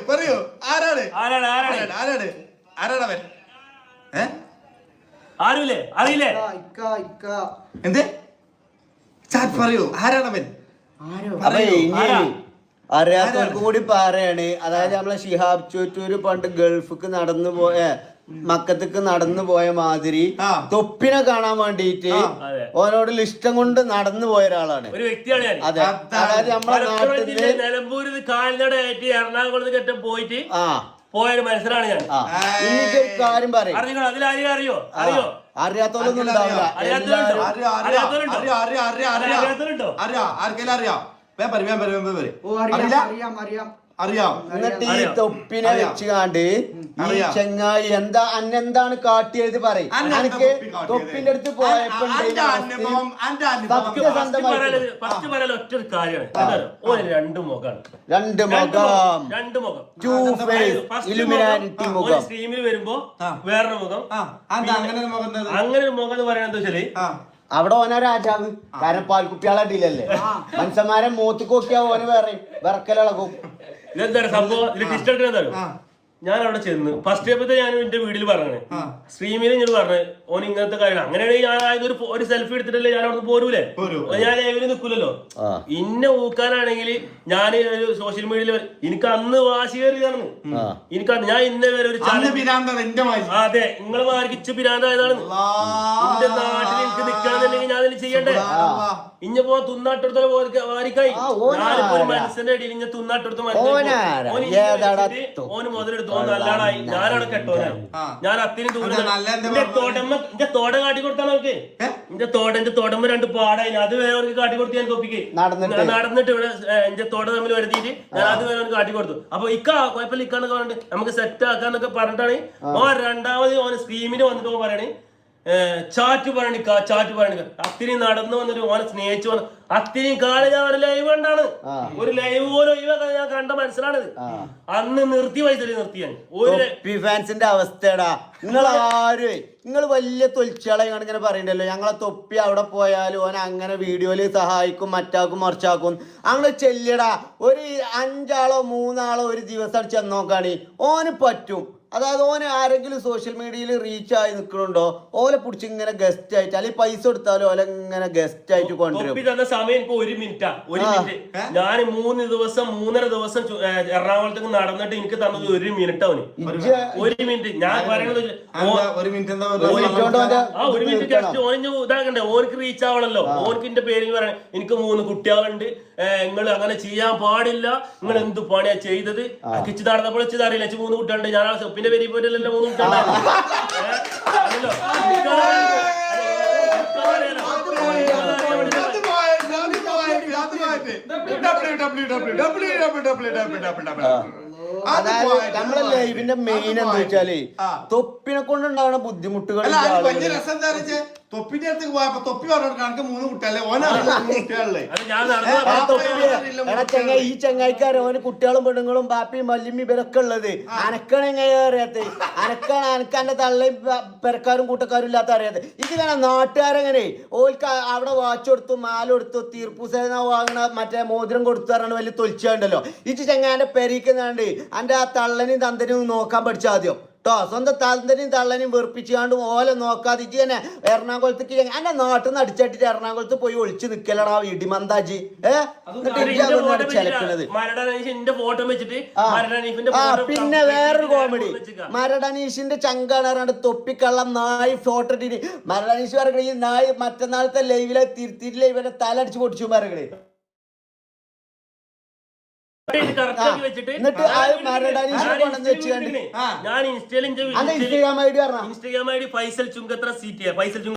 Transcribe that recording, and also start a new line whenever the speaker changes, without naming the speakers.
പറയൂ ആരാണ് ആരാണവൻ?
ആരുമില്ലേ? അറിയില്ലേ?
എന്ത് പറയൂ ആരാണവൻ?
അറിയാത്തവർക്കും കൂടി പറയാണ്. അതായത് നമ്മളെ ഷിഹാബ് ചോറ്റൂര് പണ്ട് ഗൾഫിക്ക് നടന്നു പോയ മക്കത്തേക്ക് നടന്നു പോയ മാതിരി തൊപ്പിനെ കാണാൻ വേണ്ടിയിട്ട് ഓനോട് ഇഷ്ടം കൊണ്ട് നടന്നു പോയ ഒരാളാണ്,
ഒരു വ്യക്തിയാണ്.
അതെ, അതായത് നമ്മളെ നാട്ടില്
നിലമ്പൂരിൽ കാൽനടയായിട്ട് എറണാകുളത്ത് പോയിട്ട് പോയൊരു മത്സരമാണ് ഞാൻ.
എനിക്കൊരു കാര്യം പറയും,
അറിയോ?
അറിയാത്തോളൊന്നും ഉണ്ടാവില്ല.
അറിയാം.
എന്നിട്ട് ഈ തൊപ്പിനെ വെച്ചുകാണ്ട് ഈ ചെങ്ങായി എന്താണ് കാട്ടിയത് പറയും. എനിക്ക് തൊപ്പിന്റെ അടുത്ത് പോയപ്പോ
രണ്ട് മുഖം,
ഇലുമിനാറ്റി മുഖം.
സ്ട്രീമിൽ വരുമ്പോ വേറൊരു മുഖം. അങ്ങനെ ഒരു മുഖം എന്ന് പറയുന്നത് എന്താ വെച്ചാല്
അവിടെ ഓന രാജാവ്. കാരണം പാൽക്കുപ്പിയാളടിയിലല്ലേ, മനുഷ്യന്മാരെ മൂത്ത് നോക്കിയാ ഓന് വേറെ വിറക്കലിളകും.
ഇതെന്താ സംഭവം? ഇതിൽ ടിസ്റ്റ് എടുക്കുന്നത് ഞാൻ അവിടെ ചെന്ന് ഫസ്റ്റ് സ്റ്റെപ്പത്തെ ഞാൻ എന്റെ വീട്ടിൽ പറഞ്ഞേ, സ്ട്രീമിൽ ഞാൻ പറഞ്ഞു ഓൻ ഇങ്ങനത്തെ കാര്യം. അങ്ങനെയാണെങ്കിൽ ഞാൻ ഒരു സെൽഫി എടുത്തിട്ടല്ലേ ഞാൻ അവിടെ പോരൂലേ, ഞാൻ ലൈവില് നിൽക്കൂലല്ലോ. ഇന്നെ ഊക്കാനാണെങ്കിൽ ഞാൻ ഒരു സോഷ്യൽ മീഡിയയിൽ എനിക്ക് അന്ന് വാശി കയറിയതാണ്. എനിക്ക് ഞാൻ ഇന്നേ വരെ ഒരു അതെ നിങ്ങളെ മാർക്ക് ഇച്ച പിരാന്തായതാണ്. എന്റെ നാട്ടിൽ എനിക്ക് നിൽക്കണമെന്നുണ്ടെങ്കിൽ ഞാൻ അതിന് ചെയ്യണ്ടേ? ഇഞ്ഞപ്പോ തുന്നാട്ടെടുത്തോളം വാരിക്കായി ഞാനിപ്പോ ഒരു മനസ്സിന്റെ അടിയിൽ ഇങ്ങനെ തുന്നാട്ടെടുത്ത് ഓന് മുതലെടുത്തു. നല്ലതായി ഞാനവിടെ കെട്ടോനായി. ഞാൻ അത്തിനും എന്റെ തോട കാട്ടി കൊടുത്താണ് അവർക്ക്. എന്റെ തോടമ്പ രണ്ട് പാടായി. അത് വേറെ അവർക്ക് കാട്ടി കൊടുത്ത് ഞാൻ തൊപ്പിക്ക് നടന്നിട്ട് ഇവിടെ എന്റെ തോട തമ്മിൽ വരുത്തിയിട്ട് ഞാൻ അത് വേറെ അവർക്ക് കാട്ടി കൊടുത്തു. അപ്പൊ കുഴപ്പമില്ല ഇക്കാന്നൊക്കെ പറഞ്ഞിട്ട് നമുക്ക് സെറ്റ് ആക്കാന്നൊക്കെ പറഞ്ഞിട്ടാണ് ഓൻ രണ്ടാമത് ഓന് സ്ക്രീമിന് വന്നിട്ട് ഓൻ പറയണേ ചാറ്റ് പറയണിക്ക. അത്തിരിയും നടന്നു വന്നിട്ട് ഓനെ സ്നേഹിച്ചു വന്നു. അത്തിരിയും കാലം ഞാൻ ഒരു ലൈവ് കണ്ടാണ്, ഒരു ലൈവ് പോലും ഒഴിവാക്കാൻ ഞാൻ കണ്ട മനസ്സിലാണിത്. അന്ന് നിർത്തി നിർത്തിയാണ്
ഫാൻസിന്റെ അവസ്ഥയടാ. നിങ്ങൾ വലിയ തൊലിച്ചാളാണ് ഇങ്ങനെ പറയണ്ടല്ലോ, ഞങ്ങളെ തൊപ്പി അവിടെ പോയാലും ഓൻ അങ്ങനെ വീഡിയോയില് സഹായിക്കും, മറ്റാക്കും മറിച്ചാക്കും. അങ്ങനെ ചെല്ലടാ. ഒരു 5 ആളോ 3 ആളോ ഒരു ദിവസം ചെന്നോക്കാണ് ഓന് പറ്റും. അതായത് ഓന് ആരെങ്കിലും സോഷ്യൽ മീഡിയയിൽ റീച്ച് ആയി നിൽക്കണുണ്ടോ ഓലെ പിടിച്ച് ഇങ്ങനെ ഗസ്റ്റ് ആയിട്ട് അല്ലെങ്കിൽ പൈസ കൊടുത്താലും ഓലെ ഇങ്ങനെ ഗസ്റ്റ് ആയിട്ട് കൊണ്ടുവരും.
സമയം എനിക്ക് 1 മിനിറ്റാ. ഞാൻ 3 ദിവസം 3.5 ദിവസം എറണാകുളത്തേക്ക് നടന്നിട്ട് എനിക്ക് തന്നത് 1 മിനിറ്റ്. അവന് 1 മിനിറ്റ്. ഞാൻ പറയുന്നത് 1 മിനിറ്റ് ജസ്റ്റ് ഓന് ഇതാക്കണ്ടേ, ഓനക്ക് റീച്ച് ആവണല്ലോ. ഓനക്ക് എന്റെ പേര് പറയാൻ എനിക്ക് 3 കുട്ടികളുണ്ട്, നിങ്ങൾ അങ്ങനെ ചെയ്യാൻ പാടില്ല, നിങ്ങൾ എന്ത് പണിയാ ചെയ്തത്. കിച്ച് നടന്നപ്പോൾ അറിയില്ല 3 കുട്ടികളുണ്ട്. ഞാൻ പിന്നെ പേര് പോയിട്ടല്ലോ 3 കുട്ടികളുണ്ടായിരുന്നു.
അതായത് നമ്മളെ ലൈവിന്റെ മെയിൻ എന്താ വെച്ചാല് തൊപ്പിനെ കൊണ്ടുണ്ടാകുന്ന ബുദ്ധിമുട്ടുകൾ.
തൊപ്പിന്റെ അടുത്ത് പോയപ്പോ തൊപ്പി പറഞ്ഞു കണക്ക് 3 കുട്ടികളെ
ഈ ചങ്ങായിക്കാരൻ ഓന് കുട്ടികളും പെണ്ണുങ്ങളും ബാപ്പിയും മല്ലിമ്മി ഇവരൊക്കെ ഉള്ളത്. അനക്കാണ് എങ്ങനെ അറിയാത്ത, അനക്ക് എന്റെ തള്ളയും പെരക്കാരും കൂട്ടക്കാരും ഇല്ലാത്ത അറിയാത്ത. ഇതിങ്ങനെ നാട്ടുകാരെങ്ങനെ ഓൽക്ക് അവിടെ വാച്ച് കൊടുത്തു, മാല കൊടുത്തു, തീർപ്പുസേന വാങ്ങണ മറ്റേ മോതിരം കൊടുത്തു പറഞ്ഞാണ് വലിയ തൊലിച്ചുണ്ടല്ലോ. ഇത് ചങ്ങാന്റെ പെരീക്കുന്നാണ്ട് അന്റെ ആ തള്ളനെയും തന്തനെയും നോക്കാൻ പഠിച്ചാൽ ആദ്യം ട്ടോ. സ്വന്തം തന്തനെയും തള്ളനെയും വെറുപ്പിച്ചാണ്ട് ഓലെ നോക്കാതെ ഇജ്ജ് തന്നെ എറണാകുളത്തേക്ക് എന്റെ നാട്ടിൽ നിന്ന് അടിച്ചട്ടിട്ട് എറണാകുളത്ത് പോയി ഒളിച്ചു നിക്കലടാ ഇടിമന്താജി. ചെലക്കുന്നത്. പിന്നെ വേറൊരു കോമഡി, മരടനീഷിന്റെ ചങ്കാണ് പറഞ്ഞാണ്ട് തൊപ്പിക്കള്ളം നായി ഫോട്ടോ ഇട്ടിട്ട് മരടനീഷ് പറയണ ഈ നായി മറ്റന്നാളത്തെ ലൈവിലെ തിരുത്തിയിട്ടില്ല ഇവന്റെ തല അടിച്ചു പൊടിച്ചു പറയണേ.
എന്നിട്ട് ഞാൻ Instagram ID Faisal Chungathara CT